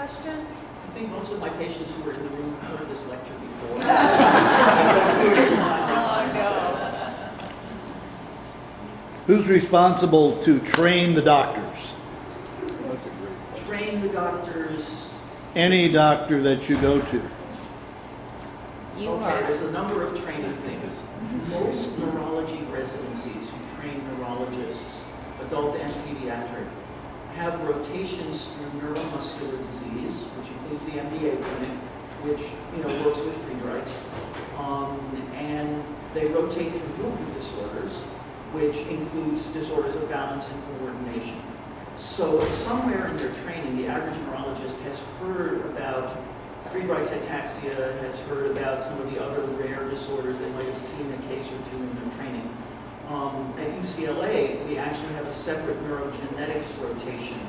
question? I think most of my patients who were in the room have heard this lecture before. Who's responsible to train the doctors? That's a great question. Train the doctors. Any doctor that you go to. You Okay, are. there's a number of training things. Most neurology residencies who train neurologists, adult and pediatric, have rotations through neuromuscular disease, which includes the MDA clinic, which works with Friedreich's, and they rotate through movement disorders, which includes disorders of balance and coordination. So somewhere in their training, the average neurologist has heard about Friedreich's ataxia, has heard about some of the other rare disorders. They might have seen a case or two in their training. At UCLA, we actually have a separate neurogenetics rotation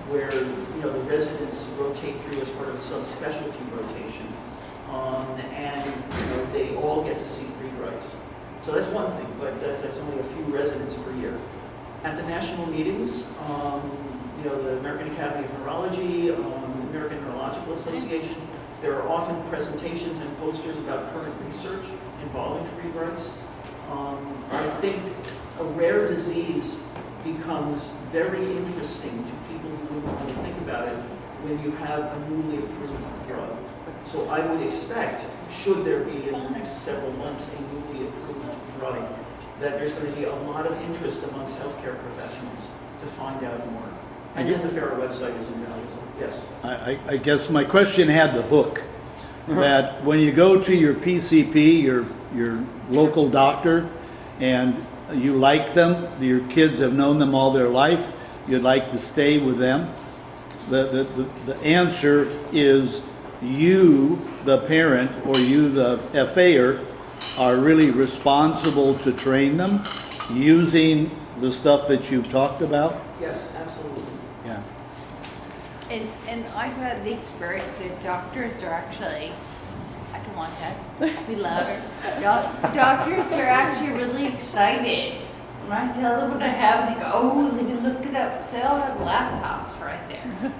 where the residents rotate through as part of a subspecialty rotation, and they all get to see Friedreich's. So that's one thing, but that's only a few residents per year. At the national meetings, the American Academy of Neurology, American Neurological Association, there are often presentations and posters about current research involving Friedreich's. I think a rare disease becomes very interesting to people who wouldn't want to think about it when you have a newly approved drug. So I would expect, should there be in the next several months a newly approved drug, that there's going to be a lot of interest amongst healthcare professionals to find out more. And then the FARA website is invaluable. Yes. I guess my question had the hook that when you go to your PCP, your local doctor, and you like them, your kids have known them all their life, you'd like to stay with them, the answer is you, the parent, or you, the FA'er, are really responsible to train them using the stuff that you've talked about? Yes, absolutely. Yeah. And I've had the experience that doctors are actually, I don't want that, be louder. Doctors are actually really excited. When I tell them what I have, they go, oh, let me look it up. They all have laptops right there.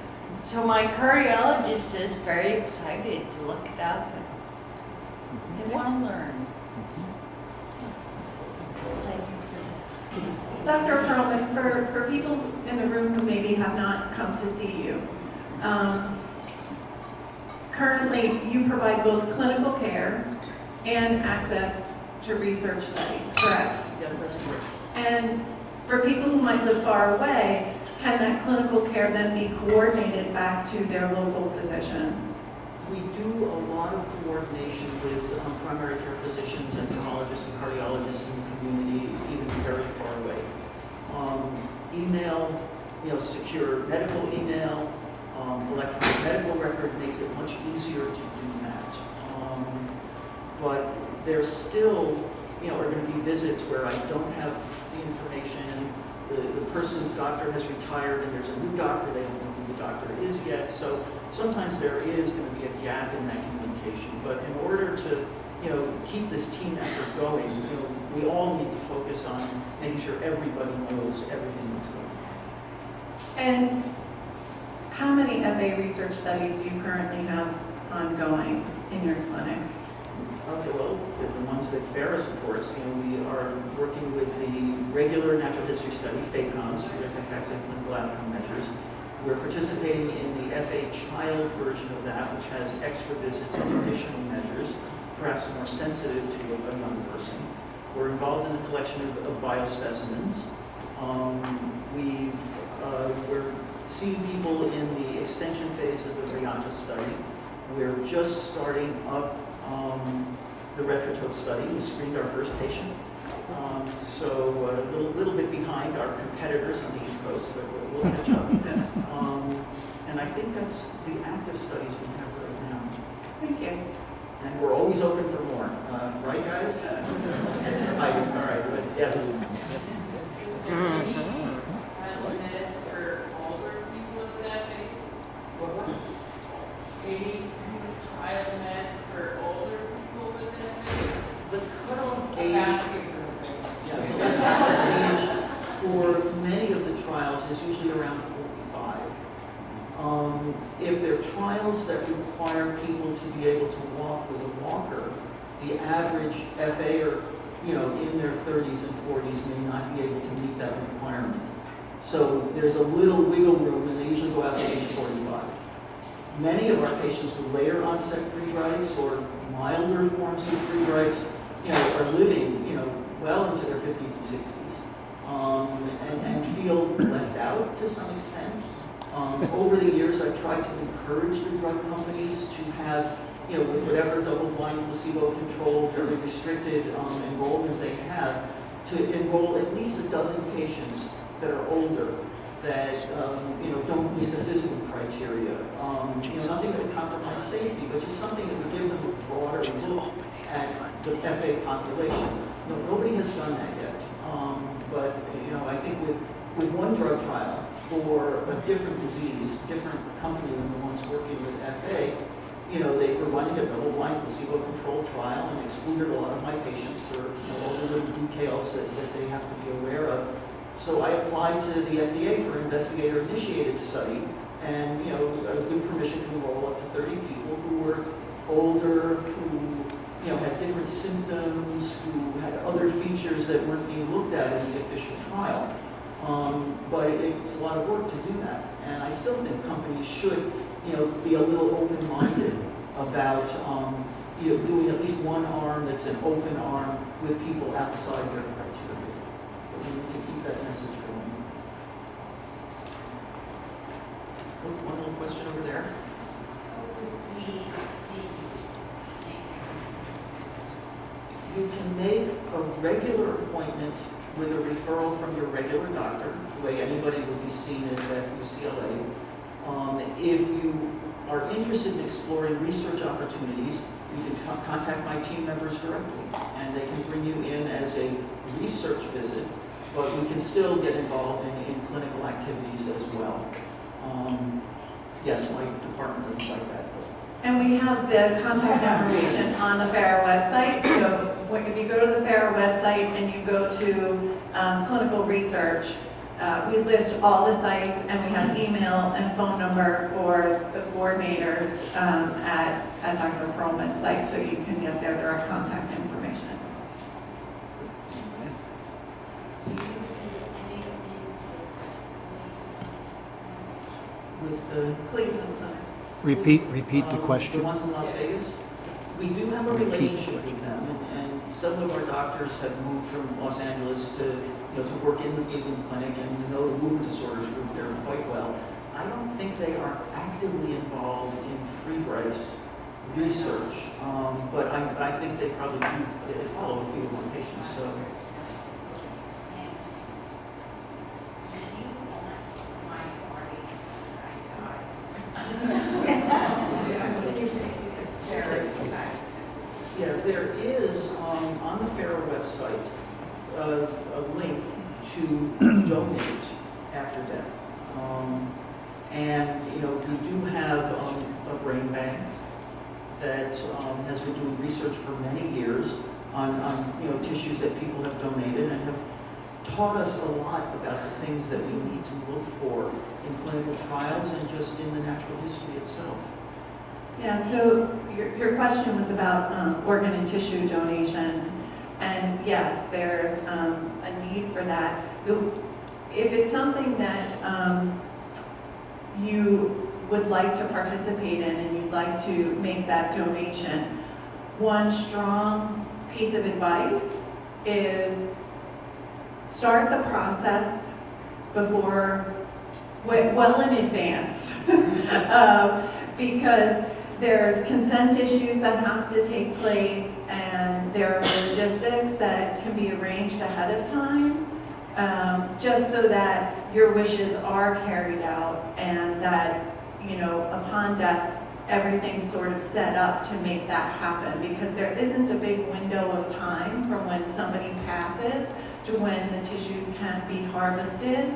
So my cardiologist is very excited to look it up. And they want to learn. Dr. Perlman, for people in the room who maybe have not come to see you, currently you provide both clinical care and access to research studies, correct? Yeah, that's correct. And for people who might live far away, can that clinical care then be coordinated back to their local physicians? We do a lot of coordination with primary care physicians and neurologists and cardiologists in the community, even very far away. Email, secure medical email, electronic medical record makes it much easier to do that. But there's still, are going to be visits where I don't have the information. The person's doctor has retired and there's a new doctor, they don't know who the doctor is yet. So sometimes there is going to be a gap in that communication. But in order to keep this team effort going, we all need to focus on making sure everybody knows everything that's going on. And how many FA research studies do you currently have ongoing in your clinic? Okay, well, the ones that FARA supports, we are working with the regular natural history study, FACOMS, Friedreich's Ataxia Clinical Outcome Measures. We're participating in the FA child version of that, which has extra visits and additional measures, perhaps more sensitive to a young person. We're involved in the collection of biospecimens. We're seeing people in the extension phase of the Riata study. We're just starting up the retrotope study. We screened our first patient. So a little bit behind our competitors on the East Coast, but we'll catch up. And I think that's the active studies we have right now. Thank you. And we're always open for more. Right, guys? All right, but yes. The cutoff age, yeah, the cutoff age for many of the trials is usually around 45. If there are trials that require people to be able to walk with a walker, the average FA or, in their 30s and 40s may not be able to meet that requirement. So there's a little wiggle room, and they usually go out to age 45. Many of our patients with later onset Friedreichs or milder forms of Friedreichs, are living, well into their 50s and 60s, and feel left out to some extent. Over the years, I've tried to encourage the drug companies to have, with whatever double-blind, placebo-controlled, very restricted enrollment they have, to enroll at least a dozen patients that are older, that don't meet the physical criteria. Nothing that would compromise safety, but just something that would give them a broader look at the FA population. Nobody has done that yet. But I think with one drug trial for a different disease, different company than the ones working with FA, they were running a double-blind placebo-controlled trial and excluded a lot of my patients for all the little details that they have to be aware of. So I applied to the FDA for an investigator-initiated study, and I was given permission to enroll up to 30 people who were older, who had different symptoms, who had other features that weren't being looked at in the official trial. But it's a lot of work to do that, and I still think companies should be a little open-minded about doing at least one arm that's an open arm with people outside their criteria. But we need to keep that message going. Oh, one little question over there. You can make a regular appointment with a referral from your regular doctor, the way anybody would be seen at UCLA. If you are interested in exploring research opportunities, you can contact my team members directly, and they can bring you in as a research visit, but we can still get involved in clinical activities as well. Yes, my department doesn't like that. And we have the contact information on the FARA website. So if you go to the FARA website and you go to clinical research, we list all the sites, and we have email and phone number for the coordinators at Dr. Perlman's site, so you can get their direct contact information. With the Cleveland Clinic. Repeat the question. The ones in Las Vegas. We do have a relationship with them, and some of our doctors have moved from Los Angeles to work in the Cleveland Clinic and know the movement disorders group there quite well. I don't think they are actively involved in Friedreich's research, but I think they probably do. They follow a few of my patients. So. Yeah, there is on the FARA website a link to donate after death, and we do have a brain bank that has been doing research for many years on tissues that people have donated and have taught us a lot about the things that we need to look for in clinical trials and just in the natural history itself. Yeah, so your question was about organ and tissue donation, and yes, there's a need for that. If it's something that you would like to participate in and you'd like to make that donation, one strong piece of advice is start the process well in advance, because there's consent issues that have to take place, and there are logistics that can be arranged ahead of time, just so that your wishes are carried out, and that, upon death, everything's sort of set up to make that happen, because there isn't a big window of time from when somebody passes to when the tissues can be harvested.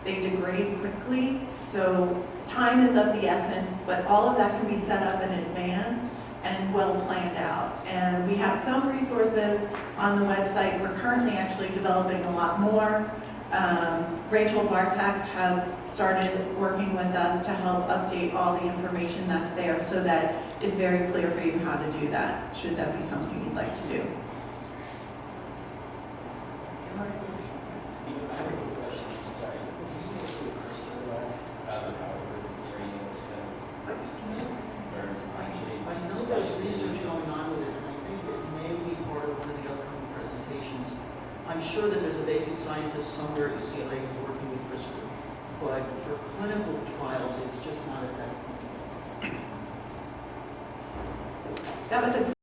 They degrade quickly, so time is of the essence, but all of that can be set up in advance and well planned out. And we have some resources on the website. We're currently actually developing a lot more. Rachel Bartak has started working with us to help update all the information that's there so that it's very clear for you how to do that, should that be something you'd like to do. I have a quick question, sorry. Can you just do a Kristen how her training has been? I know there's research going on with it, and I think it may be part of one of the upcoming presentations. I'm sure that there's a basic scientist somewhere at UCLA who's working with CRISPR, but for clinical trials, it's just not at that point. That was a